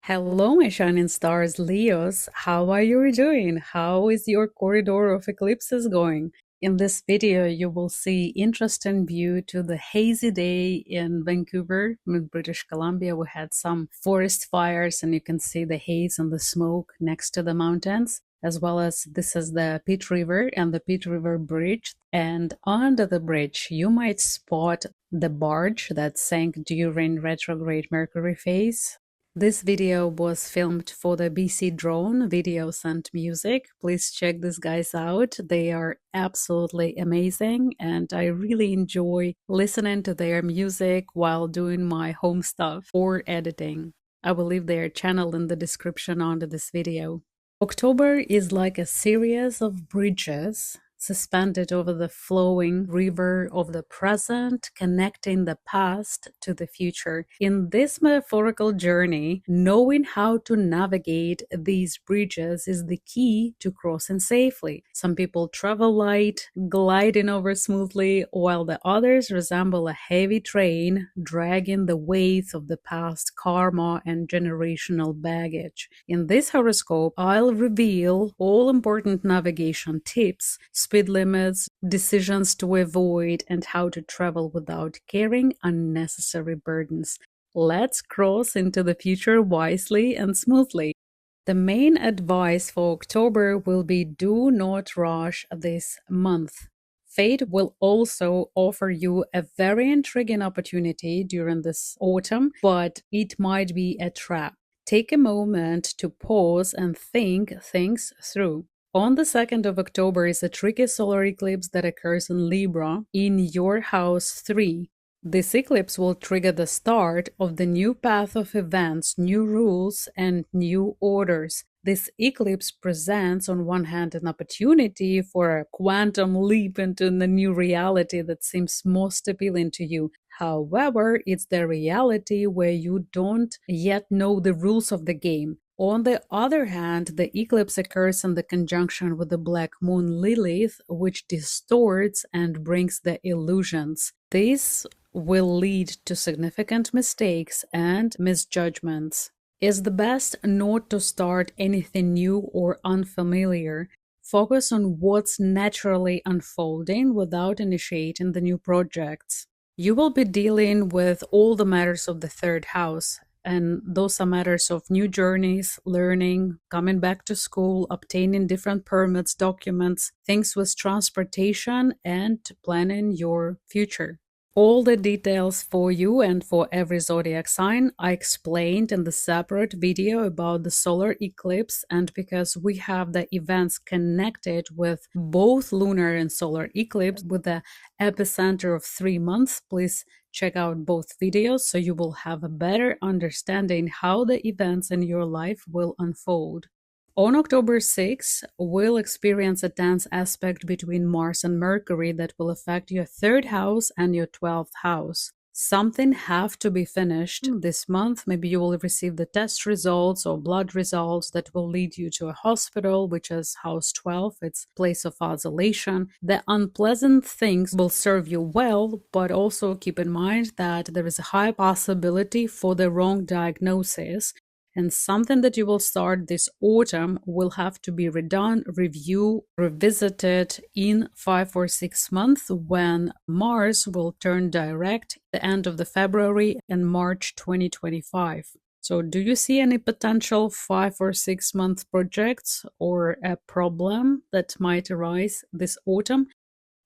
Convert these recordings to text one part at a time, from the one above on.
Hello, my shining stars, Leos. How are you doing? How is your corridor of eclipses going? In this video, you will see interesting view to the hazy day in Vancouver, in British Columbia. We had some forest fires and you can see the haze and the smoke next to the mountains, as well as this is the Pitt River and the Pitt River Bridge. And under the bridge, you might spot the barge that sank during retrograde Mercury phase. This video was filmed for the BC Drone Videos and Music. Please check these guys out. They are absolutely amazing and I really enjoy listening to their music while doing my home stuff or editing. I will leave their channel in the description under this video. October is like a series of bridges suspended over the flowing river of the present, connecting the past to the future. In this metaphorical journey, knowing how to navigate these bridges is the key to crossing safely. Some people travel light, gliding over smoothly, while the others resemble a heavy train, dragging the weight of the past karma and generational baggage. In this horoscope, I'll reveal all important navigation tips, speed limits, decisions to avoid, and how to travel without carrying unnecessary burdens. Let's cross into the future wisely and smoothly. The main advice for October will be do not rush this month. Fate will also offer you a very intriguing opportunity during this autumn, but it might be a trap. Take a moment to pause and think things through. On the 2nd of October is a tricky solar eclipse that occurs in Libra in your house 3. This eclipse will trigger the start of the new path of events, new rules, and new orders. This eclipse presents, on one hand, an opportunity for a quantum leap into the new reality that seems most appealing to you. However, it's the reality where you don't yet know the rules of the game. On the other hand, the eclipse occurs in the conjunction with the black moon Lilith, which distorts and brings the illusions. This will lead to significant mistakes and misjudgments. It's the best not to start anything new or unfamiliar. Focus on what's naturally unfolding without initiating the new projects. You will be dealing with all the matters of the third house, and those are matters of new journeys, learning, coming back to school, obtaining different permits, documents, things with transportation, and planning your future. All the details for you and for every zodiac sign I explained in the separate video about the solar eclipse, and because we have the events connected with both lunar and solar eclipse with the epicenter of 3 months, please check out both videos so you will have a better understanding how the events in your life will unfold. On October 6, we'll experience a tense aspect between Mars and Mercury that will affect your 3rd house and your 12th house. Something have to be finished this month. Maybe you will receive the test results or blood results that will lead you to a hospital, which is house 12, its place of isolation. The unpleasant things will serve you well, but also keep in mind that there is a high possibility for the wrong diagnosis. And something that you will start this autumn will have to be redone, reviewed, revisited in 5 or 6 months when Mars will turn direct at the end of the February and March 2025. So do you see any potential 5 or 6 month projects or a problem that might arise this autumn?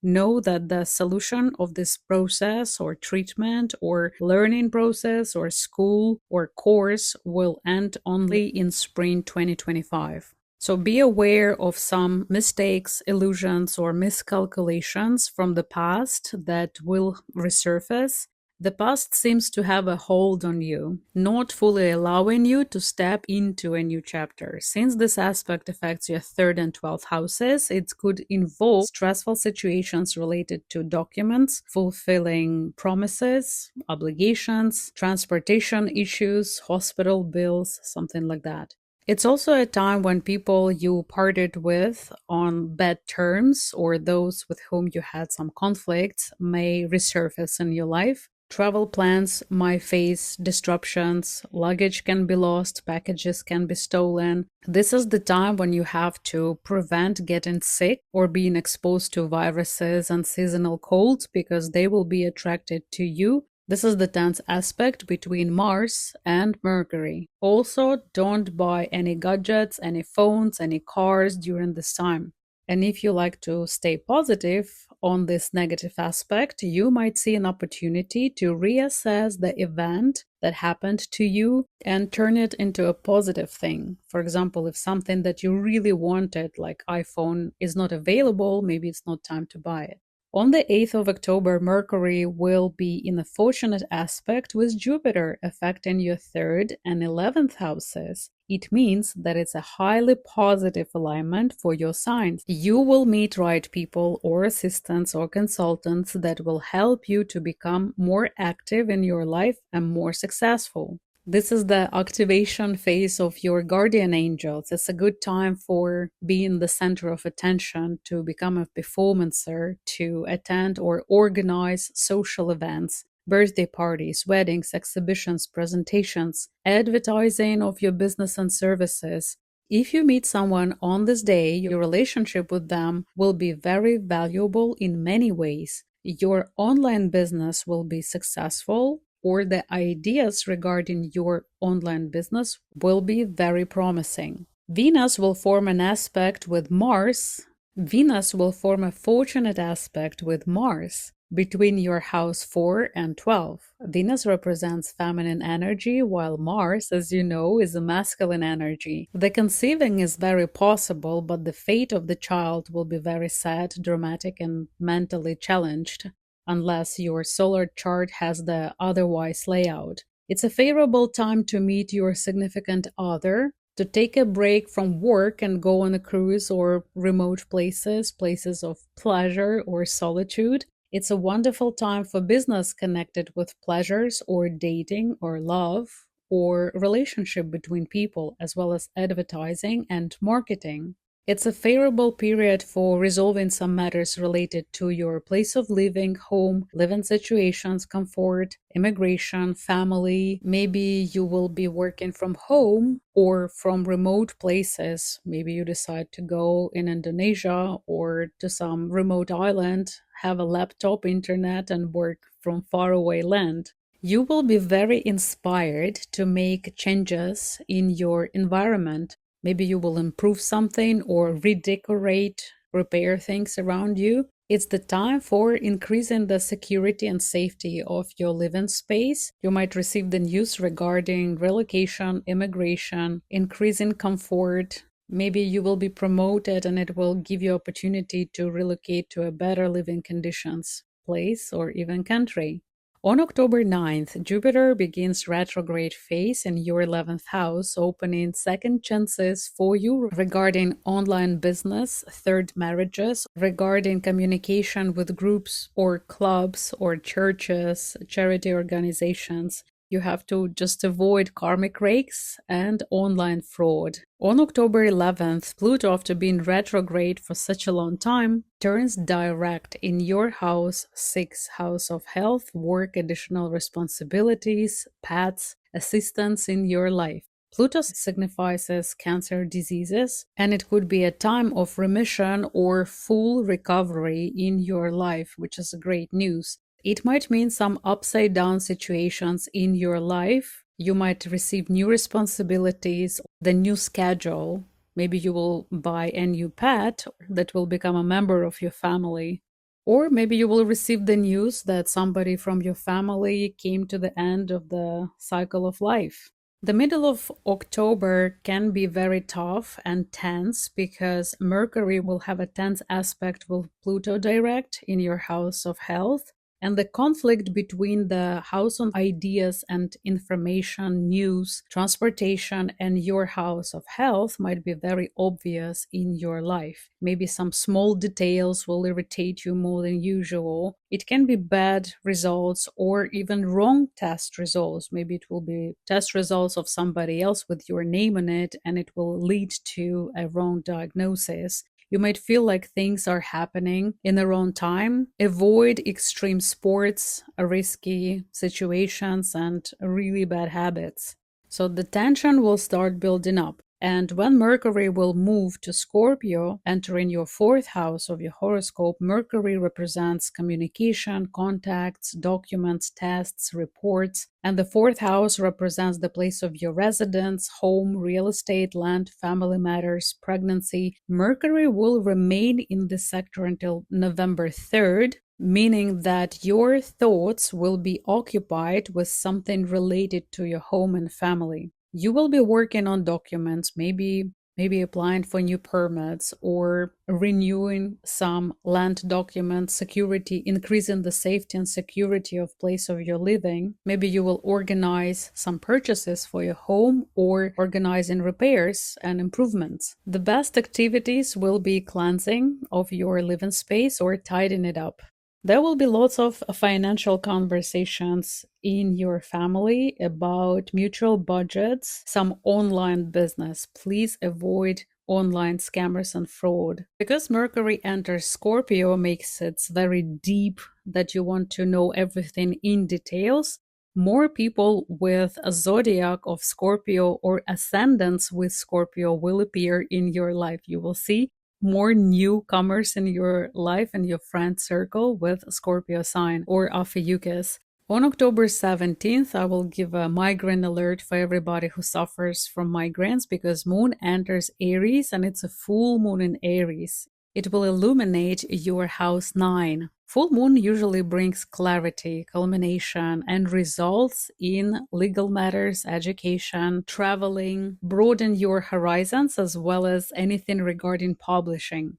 Know that the solution of this process or treatment or learning process or school or course will end only in spring 2025. So be aware of some mistakes, illusions, or miscalculations from the past that will resurface. The past seems to have a hold on you, not fully allowing you to step into a new chapter. Since this aspect affects your 3rd and 12th houses, it could involve stressful situations related to documents, fulfilling promises, obligations, transportation issues, hospital bills, something like that. It's also a time when people you parted with on bad terms or those with whom you had some conflicts may resurface in your life. Travel plans might face disruptions, luggage can be lost, packages can be stolen. This is the time when you have to prevent getting sick or being exposed to viruses and seasonal colds because they will be attracted to you. This is the tense aspect between Mars and Mercury. Also, don't buy any gadgets, any phones, any cars during this time. And if you like to stay positive on this negative aspect, you might see an opportunity to reassess the event that happened to you and turn it into a positive thing. For example, if something that you really wanted, like iPhone, is not available, maybe it's not time to buy it. On the 8th of October, Mercury will be in a fortunate aspect with Jupiter, affecting your 3rd and 11th houses. It means that it's a highly positive alignment for your signs. You will meet right people or assistants or consultants that will help you to become more active in your life and more successful. This is the activation phase of your guardian angels. It's a good time for being the center of attention, to become a performancer, to attend or organize social events, birthday parties, weddings, exhibitions, presentations, advertising of your business and services. If you meet someone on this day, your relationship with them will be very valuable in many ways. Your online business will be successful, or the ideas regarding your online business will be very promising. Venus will form an aspect with Mars. Venus will form a fortunate aspect with Mars between your house 4 and 12. Venus represents feminine energy, while Mars, as you know, is a masculine energy. The conceiving is very possible, but the fate of the child will be very sad, dramatic, and mentally challenged, unless your solar chart has the otherwise layout. It's a favorable time to meet your significant other, to take a break from work and go on a cruise or remote places, places of pleasure or solitude. It's a wonderful time for business connected with pleasures or dating or love or relationship between people, as well as advertising and marketing. It's a favorable period for resolving some matters related to your place of living, home, living situations, comfort, immigration, family. Maybe you will be working from home or from remote places. Maybe you decide to go in Indonesia or to some remote island, have a laptop, internet, and work from faraway land. You will be very inspired to make changes in your environment. Maybe you will improve something or redecorate, repair things around you. It's the time for increasing the security and safety of your living space. You might receive the news regarding relocation, immigration, increasing comfort. Maybe you will be promoted and it will give you opportunity to relocate to a better living conditions, place, or even country. On October 9th, Jupiter begins retrograde phase in your 11th house, opening second chances for you regarding online business, third marriages, regarding communication with groups or clubs or churches, charity organizations. You have to just avoid karmic rakes and online fraud. On October 11th, Pluto, after being retrograde for such a long time, turns direct in your house 6, house of health, work, additional responsibilities, pets, assistance in your life. Pluto signifies as cancer diseases, and it could be a time of remission or full recovery in your life, which is great news. It might mean some upside down situations in your life. You might receive new responsibilities, the new schedule. Maybe you will buy a new pet that will become a member of your family. Or maybe you will receive the news that somebody from your family came to the end of the cycle of life. The middle of October can be very tough and tense because Mercury will have a tense aspect with Pluto direct in your house of health. And the conflict between the house on ideas and information, news, transportation, and your house of health might be very obvious in your life. Maybe some small details will irritate you more than usual. It can be bad results or even wrong test results. Maybe it will be test results of somebody else with your name on it, and it will lead to a wrong diagnosis. You might feel like things are happening in their own time. Avoid extreme sports, risky situations, and really bad habits. So the tension will start building up. And when Mercury will move to Scorpio, entering your fourth house of your horoscope, Mercury represents communication, contacts, documents, tests, reports. And the fourth house represents the place of your residence, home, real estate, land, family matters, pregnancy. Mercury will remain in this sector until November 3rd, meaning that your thoughts will be occupied with something related to your home and family. You will be working on documents, maybe applying for new permits or renewing some land documents, security, increasing the safety and security of place of your living. Maybe you will organize some purchases for your home or organizing repairs and improvements. The best activities will be cleansing of your living space or tidying it up. There will be lots of financial conversations in your family about mutual budgets, some online business. Please avoid online scammers and fraud. Because Mercury enters Scorpio makes it very deep that you want to know everything in details. More people with a zodiac of Scorpio or ascendants with Scorpio will appear in your life. You will see more newcomers in your life and your friend circle with Scorpio sign or Ophiuchus. On October 17th, I will give a migraine alert for everybody who suffers from migraines because Moon enters Aries and it's a full moon in Aries. It will illuminate your house 9. Full moon usually brings clarity, culmination, and results in legal matters, education, traveling, broaden your horizons, as well as anything regarding publishing.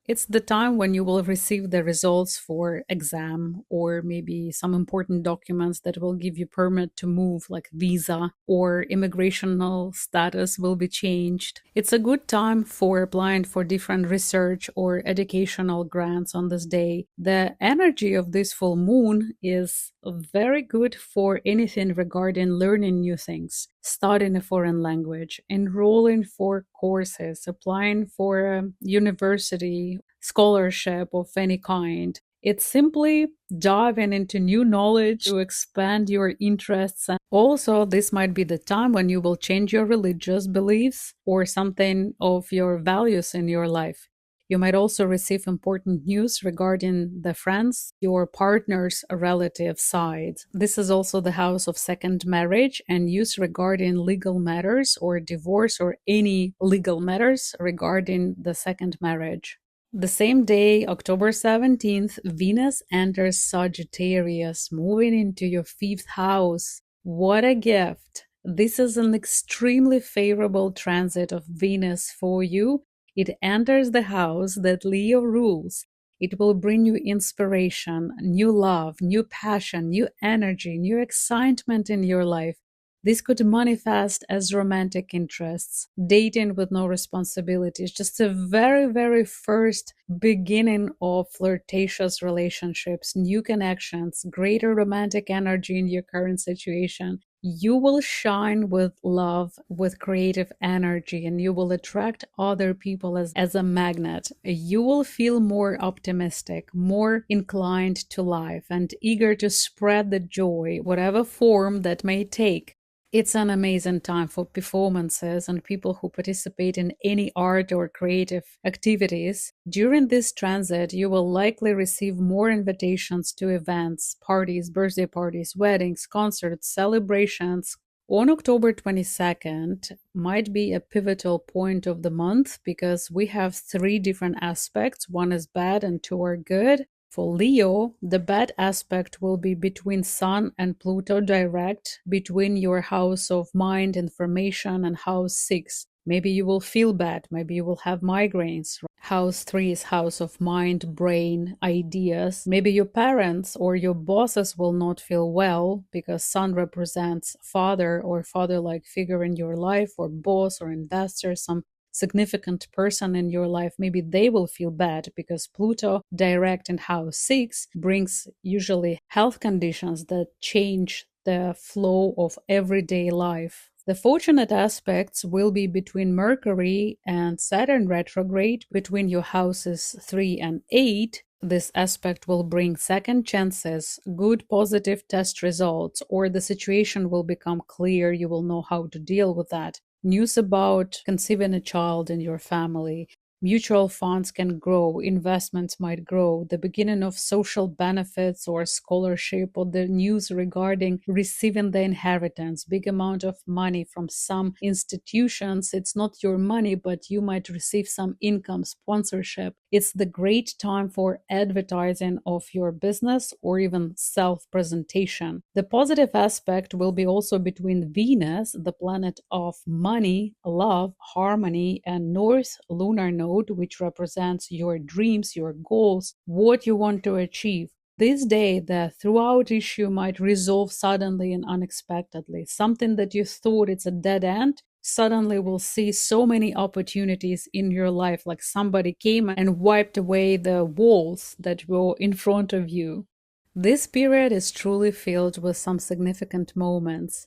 It's the time when you will receive the results for exam or maybe some important documents that will give you permit to move, like visa or immigrational status will be changed. It's a good time for applying for different research or educational grants on this day. The energy of this full moon is very good for anything regarding learning new things, studying a foreign language, enrolling for courses, applying for a university, scholarship of any kind. It's simply diving into new knowledge to expand your interests. And also, this might be the time when you will change your religious beliefs or something of your values in your life. You might also receive important news regarding the friends, your partner's relative side. This is also the house of second marriage and news regarding legal matters or divorce or any legal matters regarding the second marriage. The same day, October 17th, Venus enters Sagittarius, moving into your fifth house. What a gift! This is an extremely favorable transit of Venus for you. It enters the house that Leo rules. It will bring you inspiration, new love, new passion, new energy, new excitement in your life. This could manifest as romantic interests, dating with no responsibilities, just a very, very first beginning of flirtatious relationships, new connections, greater romantic energy in your current situation. You will shine with love, with creative energy, and you will attract other people as a magnet. You will feel more optimistic, more inclined to life, and eager to spread the joy, whatever form that may take. It's an amazing time for performances and people who participate in any art or creative activities. During this transit, you will likely receive more invitations to events, parties, birthday parties, weddings, concerts, celebrations. On October 22nd might be a pivotal point of the month because we have 3 different aspects. 1 is bad and 2 are good. For Leo, the bad aspect will be between Sun and Pluto direct, between your house of mind, information, and house 6. Maybe you will feel bad, maybe you will have migraines. House 3 is house of mind, brain, ideas. Maybe your parents or your bosses will not feel well because Sun represents father or father-like figure in your life, or boss or investor, some significant person in your life. Maybe they will feel bad because Pluto direct in house 6 brings usually health conditions that change the flow of everyday life. The fortunate aspects will be between Mercury and Saturn retrograde, between your houses 3 and 8. This aspect will bring second chances, good positive test results, or the situation will become clear. You will know how to deal with that. News about conceiving a child in your family. Mutual funds can grow, investments might grow, the beginning of social benefits or scholarship, or the news regarding receiving the inheritance, big amount of money from some institutions. It's not your money, but you might receive some income sponsorship. It's the great time for advertising of your business or even self-presentation. The positive aspect will be also between Venus, the planet of money, love, harmony, and North lunar node, which represents your dreams, your goals, what you want to achieve. This day, the throughout issue might resolve suddenly and unexpectedly. Something that you thought it's a dead end, suddenly will see so many opportunities in your life, like somebody came and wiped away the walls that were in front of you. This period is truly filled with some significant moments.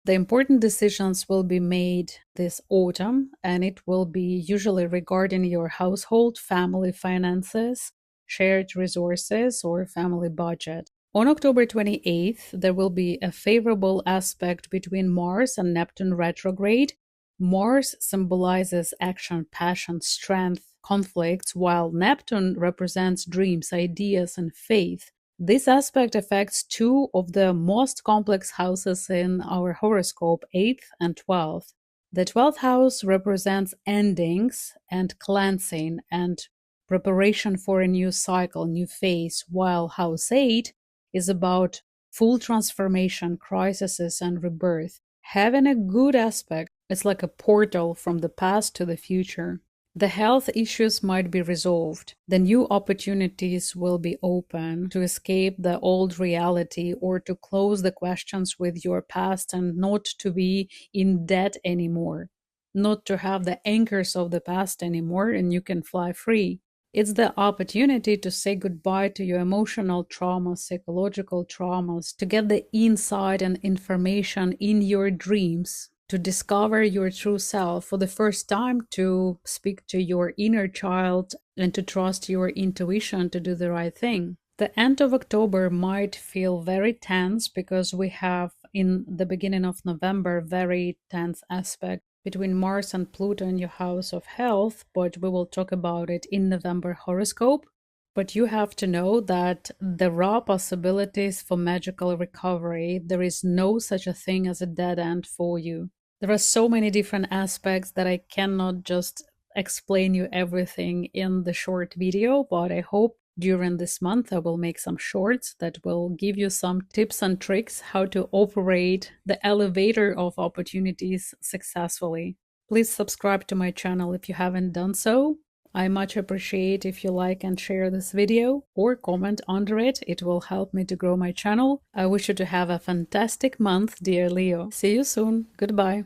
The important decisions will be made this autumn, and it will be usually regarding your household, family finances, shared resources, or family budget. On October 28th, there will be a favorable aspect between Mars and Neptune retrograde. Mars symbolizes action, passion, strength, conflicts, while Neptune represents dreams, ideas, and faith. This aspect affects two of the most complex houses in our horoscope, 8th and 12th. The 12th house represents endings and cleansing and preparation for a new cycle, new phase, while house 8 is about full transformation, crises, and rebirth. Having a good aspect is like a portal from the past to the future. The health issues might be resolved. The new opportunities will be open to escape the old reality or to close the questions with your past and not to be in debt anymore, not to have the anchors of the past anymore, and you can fly free. It's the opportunity to say goodbye to your emotional traumas, psychological traumas, to get the insight and information in your dreams, to discover your true self for the first time, to speak to your inner child, and to trust your intuition to do the right thing. The end of October might feel very tense because we have in the beginning of November very tense aspect between Mars and Pluto in your house of health, but we will talk about it in November horoscope. But you have to know that there are possibilities for magical recovery. There is no such a thing as a dead end for you. There are so many different aspects that I cannot just explain you everything in the short video, but I hope during this month I will make some shorts that will give you some tips and tricks how to operate the elevator of opportunities successfully. Please subscribe to my channel if you haven't done so. I much appreciate if you like and share this video or comment under it. It will help me to grow my channel. I wish you to have a fantastic month, dear Leo. See you soon. Goodbye.